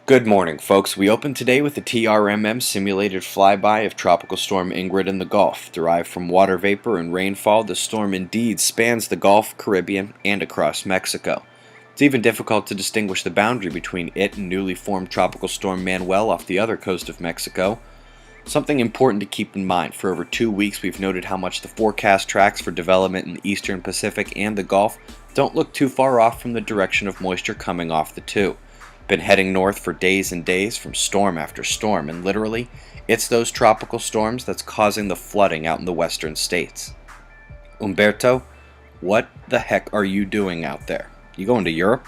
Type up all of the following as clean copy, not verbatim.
Good morning, folks. We open today with a TRMM simulated flyby of Tropical Storm Ingrid in the Gulf. Derived from water vapor and rainfall, the storm indeed spans the Gulf, Caribbean, and across Mexico. It's even difficult to distinguish the boundary between it and newly formed Tropical Storm Manuel off the other coast of Mexico. Something important to keep in mind: for over 2 weeks we've noted how much the forecast tracks for development in the Eastern Pacific and the Gulf don't look too far off from the direction of moisture coming off the two. Been heading north for days and days from storm after storm, and literally, it's those tropical storms that's causing the flooding out in the western states. Umberto, what the heck are you doing out there? You going to Europe?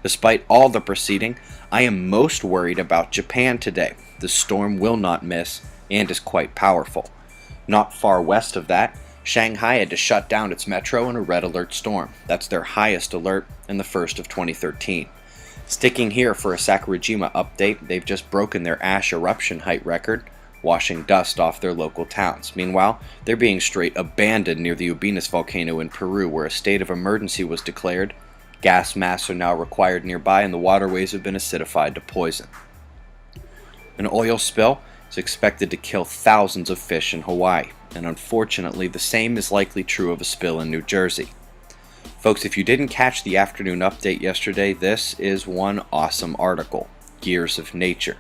Despite all the proceeding, I am most worried about Japan today. The storm will not miss and is quite powerful. Not far west of that, Shanghai had to shut down its metro in a red alert storm. That's their highest alert and the first of 2013. Sticking here for a Sakurajima update, they've just broken their ash eruption height record, washing dust off their local towns. Meanwhile, they're being straight abandoned near the Ubinas volcano in Peru, where a state of emergency was declared. Gas masks are now required nearby, and the waterways have been acidified to poison. An oil spill is expected to kill thousands of fish in Hawaii, and unfortunately the same is likely true of a spill in New Jersey. Folks, if you didn't catch the afternoon update yesterday, this is one awesome article. Gears of Nature.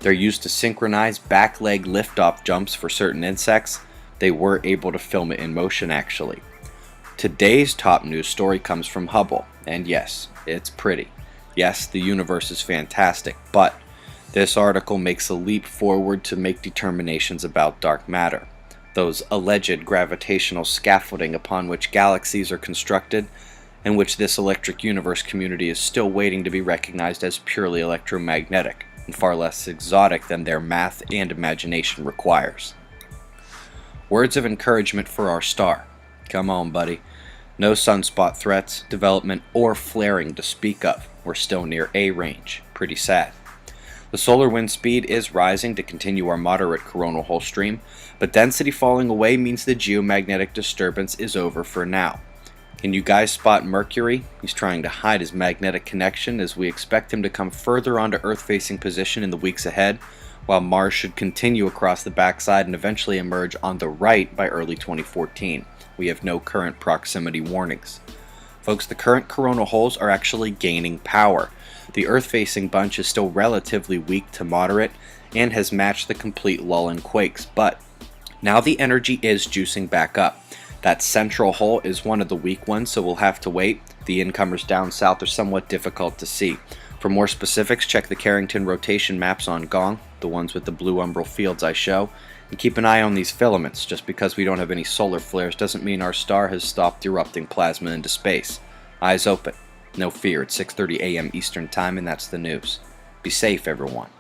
They're used to synchronize back leg liftoff jumps for certain insects. They were able to film it in motion, actually. Today's top news story comes from Hubble, and yes, it's pretty. Yes, the universe is fantastic, but this article makes a leap forward to make determinations about dark matter. Those alleged gravitational scaffolding upon which galaxies are constructed, and which this electric universe community is still waiting to be recognized as purely electromagnetic, and far less exotic than their math and imagination requires. Words of encouragement for our star. Come on, buddy. No sunspot threats, development, or flaring to speak of. We're still near A range. Pretty sad. The solar wind speed is rising to continue our moderate coronal hole stream, but density falling away means the geomagnetic disturbance is over for now. Can you guys spot Mercury? He's trying to hide his magnetic connection as we expect him to come further onto Earth-facing position in the weeks ahead, while Mars should continue across the backside and eventually emerge on the right by early 2014. We have no current proximity warnings. Folks, the current coronal holes are actually gaining power. The Earth-facing bunch is still relatively weak to moderate and has matched the complete lull in quakes, but now the energy is juicing back up. That central hole is one of the weak ones, so we'll have to wait. The incomers down south are somewhat difficult to see. For more specifics, check the Carrington rotation maps on Gong, the ones with the blue umbral fields I show, and keep an eye on these filaments. Just because we don't have any solar flares doesn't mean our star has stopped erupting plasma into space. Eyes open. No fear, it's 6:30 a.m. Eastern Time, and that's the news. Be safe, everyone.